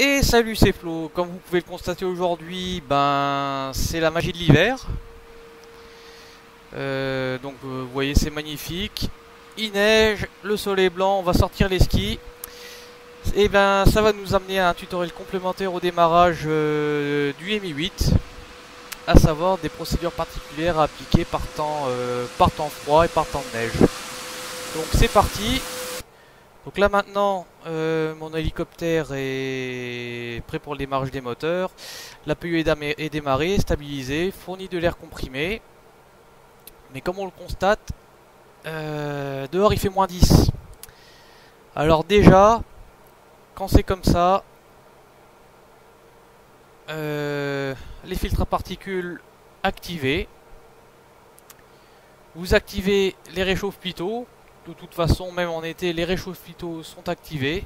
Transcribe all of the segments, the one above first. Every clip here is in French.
Et salut, c'est Flo. Comme vous pouvez le constater aujourd'hui, ben c'est la magie de l'hiver. Vous voyez, c'est magnifique. Il neige, le soleil est blanc, on va sortir les skis. Et ben ça va nous amener à un tutoriel complémentaire au démarrage du Mi-8, à savoir des procédures particulières à appliquer par temps froid et par temps de neige. Donc c'est parti. Donc là maintenant, mon hélicoptère est prêt pour le démarrage des moteurs. La PU est démarrée, stabilisée, fournit de l'air comprimé. Mais comme on le constate, dehors il fait -10. Alors déjà, quand c'est comme ça, les filtres à particules activés. Vous activez les réchauffe-plutôt. De toute façon, même en été, les réchauffe-plutôt sont activés.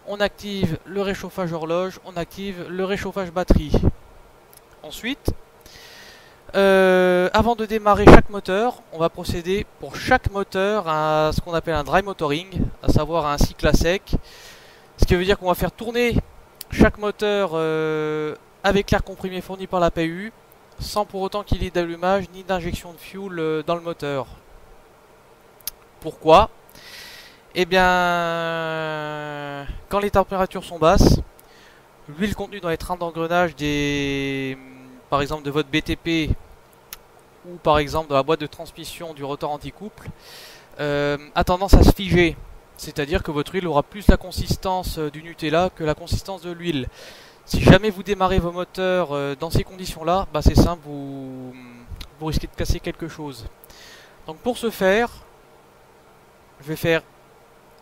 On active le réchauffage horloge, on active le réchauffage batterie. Ensuite, avant de démarrer chaque moteur, on va procéder pour chaque moteur à ce qu'on appelle un dry motoring, à savoir un cycle à sec. Ce qui veut dire qu'on va faire tourner chaque moteur avec l'air comprimé fourni par la PU, sans pour autant qu'il y ait d'allumage ni d'injection de fuel dans le moteur. Pourquoi? Eh bien, quand les températures sont basses, l'huile contenue dans les trains d'engrenage par exemple de votre BTP ou par exemple dans la boîte de transmission du rotor anti-couple, a tendance à se figer. C'est-à-dire que votre huile aura plus la consistance du Nutella que la consistance de l'huile. Si jamais vous démarrez vos moteurs dans ces conditions-là, bah c'est simple, vous risquez de casser quelque chose. Donc pour ce faire, je vais faire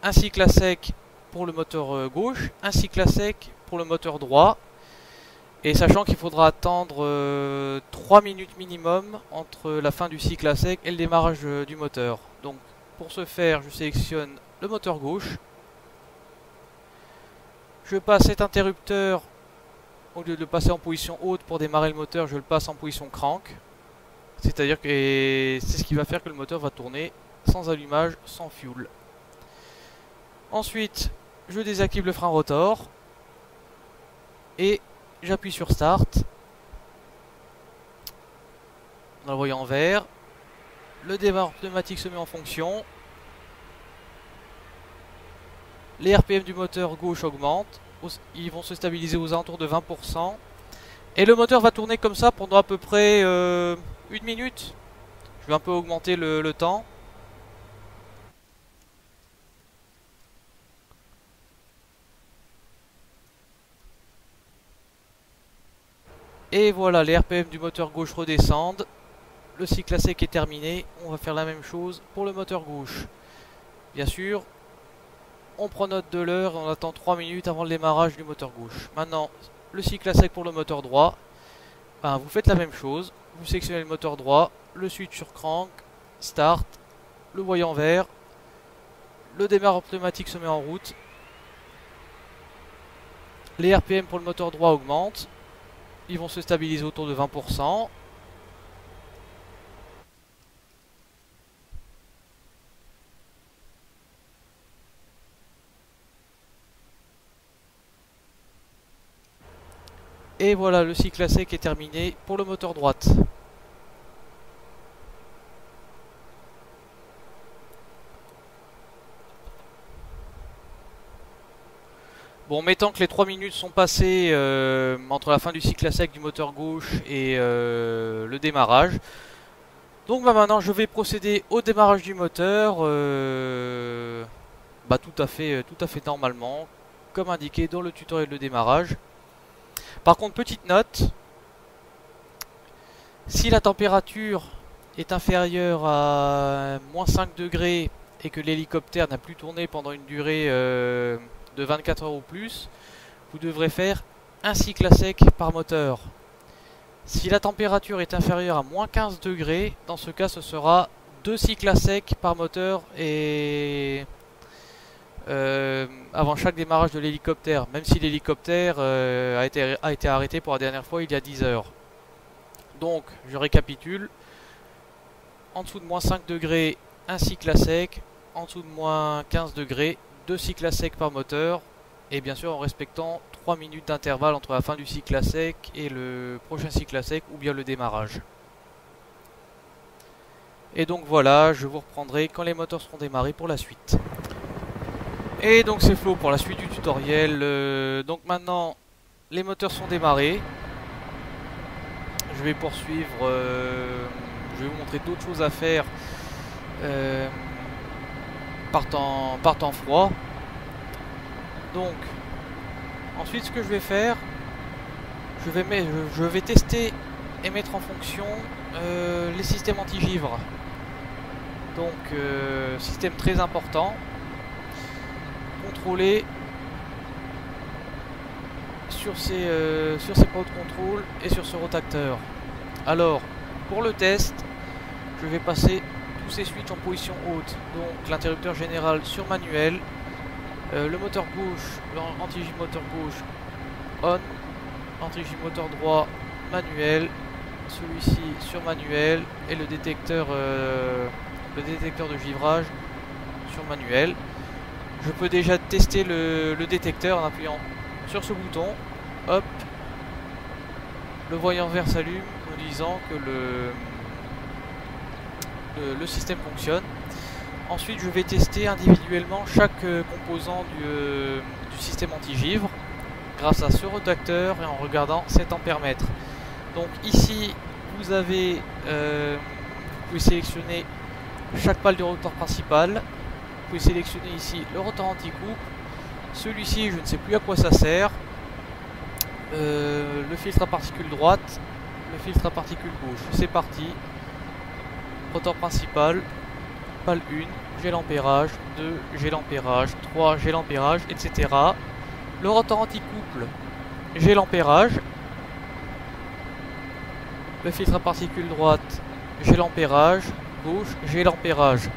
un cycle à sec pour le moteur gauche, un cycle à sec pour le moteur droit. Et sachant qu'il faudra attendre 3 minutes minimum entre la fin du cycle à sec et le démarrage du moteur. Donc pour ce faire, je sélectionne le moteur gauche. Je passe cet interrupteur, au lieu de le passer en position haute pour démarrer le moteur, je le passe en position crank. C'est-à-dire que c'est ce qui va faire que le moteur va tourner sans allumage, sans fuel. Ensuite, je désactive le frein rotor et j'appuie sur Start. On le voyant en vert. Le démarrage pneumatique se met en fonction. Les RPM du moteur gauche augmentent. Ils vont se stabiliser aux alentours de 20%. Et le moteur va tourner comme ça pendant à peu près 1 minute. Je vais un peu augmenter le temps. Et voilà, les RPM du moteur gauche redescendent. Le cycle à sec est terminé. On va faire la même chose pour le moteur gauche. Bien sûr, on prend note de l'heure et on attend 3 minutes avant le démarrage du moteur gauche. Maintenant, le cycle à sec pour le moteur droit. Ben, vous faites la même chose. Vous sélectionnez le moteur droit, le switch sur crank, start, le voyant vert. Le démarreur pneumatique se met en route. Les RPM pour le moteur droit augmentent. Ils vont se stabiliser autour de 20%. Et voilà, le cycle à sec est terminé pour le moteur droite. Bon, mettant que les 3 minutes sont passées entre la fin du cycle à sec du moteur gauche et le démarrage. Donc bah, maintenant je vais procéder au démarrage du moteur tout à fait normalement, comme indiqué dans le tutoriel de démarrage. Par contre, petite note, si la température est inférieure à -5 degrés et que l'hélicoptère n'a plus tourné pendant une durée de 24 heures ou plus, vous devrez faire un cycle à sec par moteur. Si la température est inférieure à -15 degrés, dans ce cas ce sera 2 cycles à sec par moteur et avant chaque démarrage de l'hélicoptère, même si l'hélicoptère a été arrêté pour la dernière fois il y a 10 heures. Donc je récapitule, en dessous de -5 degrés, un cycle à sec, en dessous de -15 degrés, 2 cycles à sec par moteur, Et bien sûr en respectant 3 minutes d'intervalle entre la fin du cycle à sec et le prochain cycle à sec ou bien le démarrage. Et donc voilà, je vous reprendrai quand les moteurs seront démarrés pour la suite. Et donc c'est Flo pour la suite du tutoriel. Donc maintenant les moteurs sont démarrés. Je vais poursuivre, je vais vous montrer d'autres choses à faire par temps froid. Donc ensuite ce que je vais faire, je vais tester et mettre en fonction les systèmes anti-givre. Donc système très important, contrôlé sur ces pots de contrôle et sur ce rotateur. Alors pour le test, je vais passer tous ces switches en position haute. Donc l'interrupteur général sur manuel, le moteur gauche, anti-givre moteur gauche on, anti-givre moteur droit manuel, celui-ci sur manuel et le détecteur de givrage sur manuel. Je peux déjà tester le détecteur en appuyant sur ce bouton. Hop, le voyant vert s'allume nous disant que le système fonctionne. Ensuite je vais tester individuellement chaque composant du système anti-givre grâce à ce rotateur et en regardant cet ampèremètre. Donc ici vous avez vous pouvez sélectionner chaque pale du rotor principal. Vous pouvez sélectionner ici le rotor anti-couple. Celui-ci je ne sais plus à quoi ça sert. Le filtre à particules droite, le filtre à particules gauche. C'est parti. Rotor principal, pale 1, j'ai l'ampérage, 2, j'ai l'ampérage, 3, j'ai l'ampérage, etc. Le rotor anti-couple, j'ai l'ampérage. Le filtre à particules droite, j'ai l'ampérage, gauche, j'ai l'ampérage.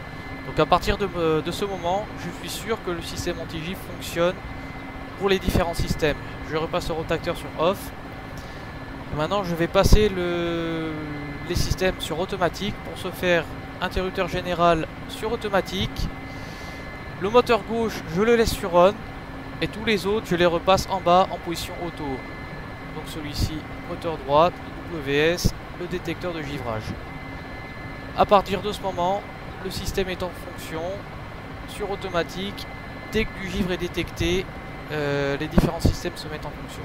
Donc à partir de ce moment, je suis sûr que le système anti-givre fonctionne pour les différents systèmes. Je repasse le rotateur sur off. Maintenant je vais passer les systèmes sur automatique. Pour ce faire, interrupteur général sur automatique. Le moteur gauche je le laisse sur on. Et tous les autres je les repasse en bas en position auto. Donc celui-ci moteur droite, WS, le détecteur de givrage. À partir de ce moment, le système est en fonction sur automatique. Dès que du givre est détecté, les différents systèmes se mettent en fonction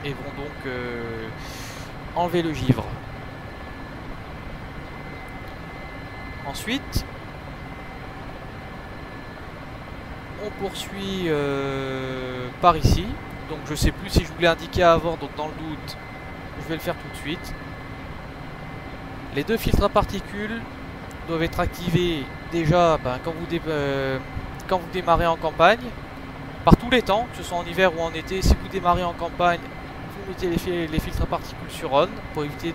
et vont donc enlever le givre. Ensuite, on poursuit par ici. Donc je sais plus si je voulais indiquer avant, donc dans le doute, je vais le faire tout de suite. Les deux filtres à particules doivent être activés déjà quand vous démarrez en campagne. Par tous les temps, que ce soit en hiver ou en été, si vous démarrez en campagne, vous mettez les filtres à particules sur on pour éviter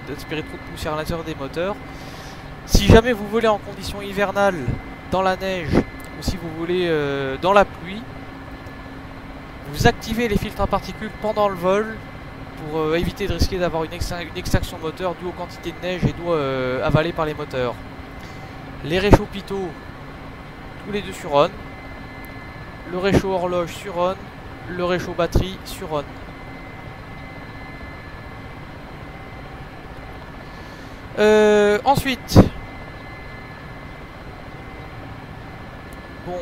d'aspirer trop de poussière à l'intérieur des moteurs. Si jamais vous volez en conditions hivernales, dans la neige, ou si vous volez dans la pluie, vous activez les filtres à particules pendant le vol pour éviter de risquer d'avoir une extinction moteur due aux quantités de neige et d'eau avalée par les moteurs. Les réchauds pitot, tous les deux sur on. Le réchaud horloge sur on, le réchaud batterie sur on. Ensuite, bon,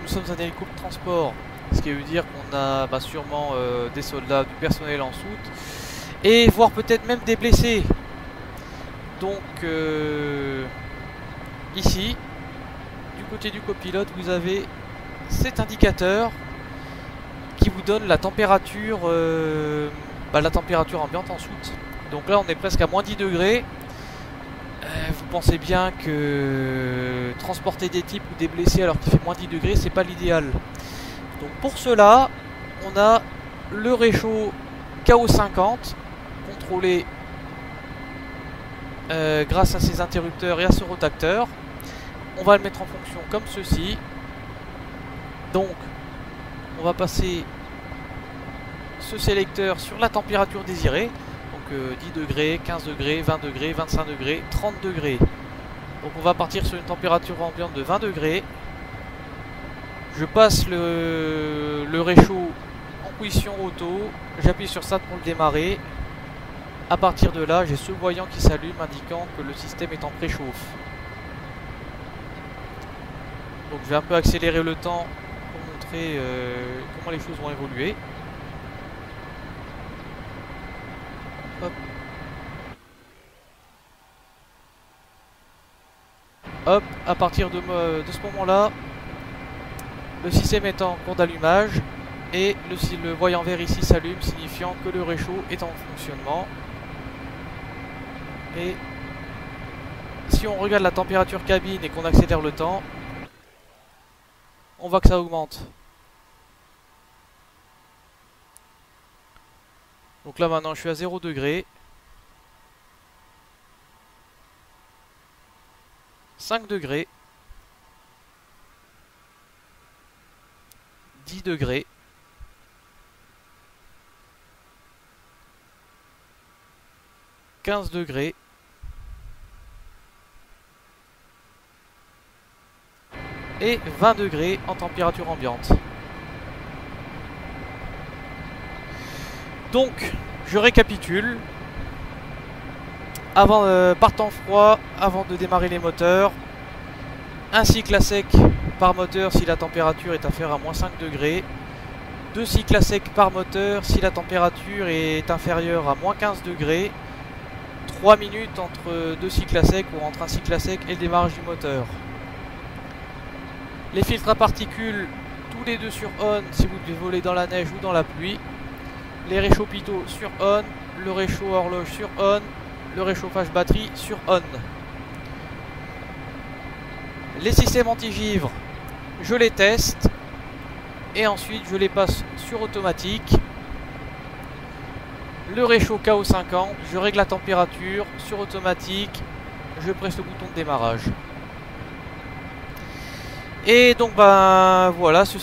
nous sommes un hélico de transport, ce qui veut dire qu'on a sûrement des soldats, du personnel en soute, et voire peut-être même des blessés. Donc, ici, du côté du copilote, vous avez cet indicateur qui vous donne la température ambiante en soute. Donc là on est presque à moins 10 degrés. Vous pensez bien que transporter des types ou des blessés alors qu'il fait moins 10 degrés, c'est pas l'idéal. Donc pour cela, on a le réchaud KO50 contrôlé grâce à ces interrupteurs et à ce rotateur. On va le mettre en fonction comme ceci. Donc on va passer ce sélecteur sur la température désirée. Donc 10 degrés, 15 degrés, 20 degrés, 25 degrés, 30 degrés. Donc on va partir sur une température ambiante de 20 degrés. Je passe le réchaud en position auto, j'appuie sur ça pour le démarrer. À partir de là, j'ai ce voyant qui s'allume indiquant que le système est en préchauffe. Donc je vais un peu accélérer le temps pour montrer comment les choses vont évoluer. Hop. Hop, à partir de ce moment-là, le système est en cours d'allumage et le voyant vert ici s'allume, signifiant que le réchaud est en fonctionnement. Et si on regarde la température cabine et qu'on accélère le temps, on voit que ça augmente. Donc là maintenant je suis à 0 degré. 5 degrés. 10 degrés. 15 degrés. Et 20 degrés en température ambiante. Donc, je récapitule. Par temps froid, avant de démarrer les moteurs, un cycle à sec par moteur si la température est inférieure à moins 5 degrés. 2 cycles à sec par moteur si la température est inférieure à moins 15 degrés. 3 minutes entre 2 cycles à sec ou entre un cycle à sec et le démarrage du moteur. Les filtres à particules, tous les deux sur on si vous devez voler dans la neige ou dans la pluie. Les réchauds pitot sur on, le réchaud horloge sur on, le réchauffage batterie sur on. Les systèmes anti-givre, je les teste et ensuite je les passe sur automatique. Le réchaud KO50, je règle la température sur automatique, je presse le bouton de démarrage. Et donc ben voilà, ce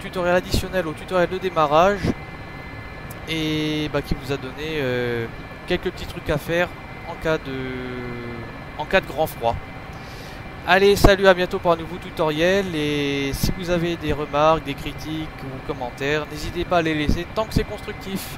tutoriel additionnel au tutoriel de démarrage et qui vous a donné quelques petits trucs à faire en cas de grand froid. Allez, salut, à bientôt pour un nouveau tutoriel, et si vous avez des remarques, des critiques ou commentaires, n'hésitez pas à les laisser tant que c'est constructif.